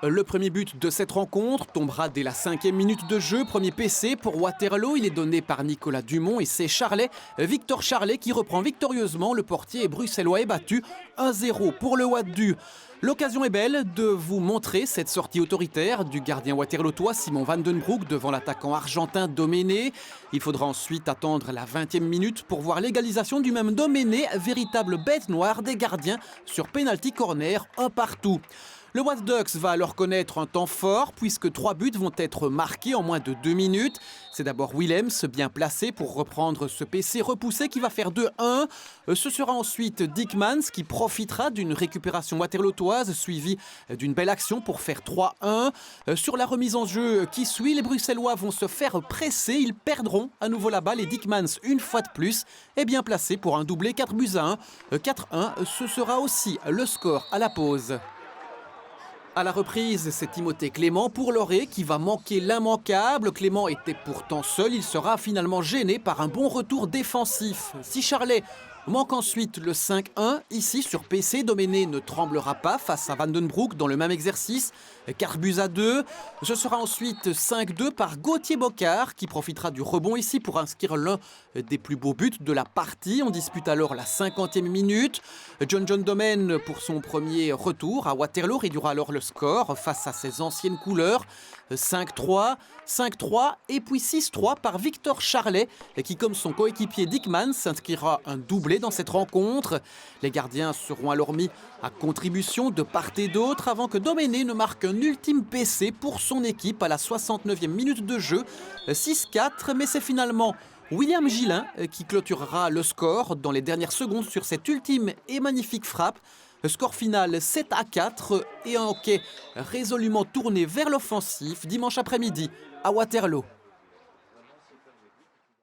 Le premier but de cette rencontre tombera dès la 5e minute de jeu. Premier PC pour Waterloo, il est donné par Nicolas Dumont et c'est Charlet, Victor Charlet qui reprend victorieusement. Le portier bruxellois est battu 1-0 pour le Wadu. L'occasion est belle de vous montrer cette sortie autoritaire du gardien waterlootois Simon Van Den Broek devant l'attaquant argentin Doméné. Il faudra ensuite attendre la 20e minute pour voir l'égalisation du même Doméné, véritable bête noire des gardiens sur penalty corner, un partout. Le Wat Ducks va alors connaître un temps fort puisque 3 buts vont être marqués en moins de 2 minutes. C'est d'abord Willems bien placé pour reprendre ce PC repoussé qui va faire 2-1. Ce sera ensuite Dickmans qui profitera d'une récupération waterlootoise suivie d'une belle action pour faire 3-1. Sur la remise en jeu qui suit, les Bruxellois vont se faire presser. Ils perdront à nouveau la balle et Dickmans, une fois de plus, est bien placé pour un doublé 4-1. 4-1, ce sera aussi le score à la pause. À la reprise, c'est Timothée Clément pour Loré qui va manquer l'immanquable. Clément était pourtant seul, il sera finalement gêné par un bon retour défensif. Si Charlet manque ensuite le 5-1, ici sur PC, Doméné ne tremblera pas face à Van Den Broek dans le même exercice. 4 buts à 2. Ce sera ensuite 5-2 par Gauthier Bocard qui profitera du rebond ici pour inscrire l'un des plus beaux buts de la partie. On dispute alors la 50e minute. John Domen pour son premier retour à Waterloo réduira alors le score face à ses anciennes couleurs. 5-3, 5-3 et puis 6-3 par Victor Charlet qui, comme son coéquipier Dickmans, s'inscrira un doublé dans cette rencontre. Les gardiens seront alors mis à contribution de part et d'autre avant que Doméné ne marque un ultime PC pour son équipe à la 69e minute de jeu. 6-4, mais c'est finalement William Gillin qui clôturera le score dans les dernières secondes sur cette ultime et magnifique frappe. Score final 7-4 et un hockey résolument tourné vers l'offensif dimanche après-midi à Waterloo.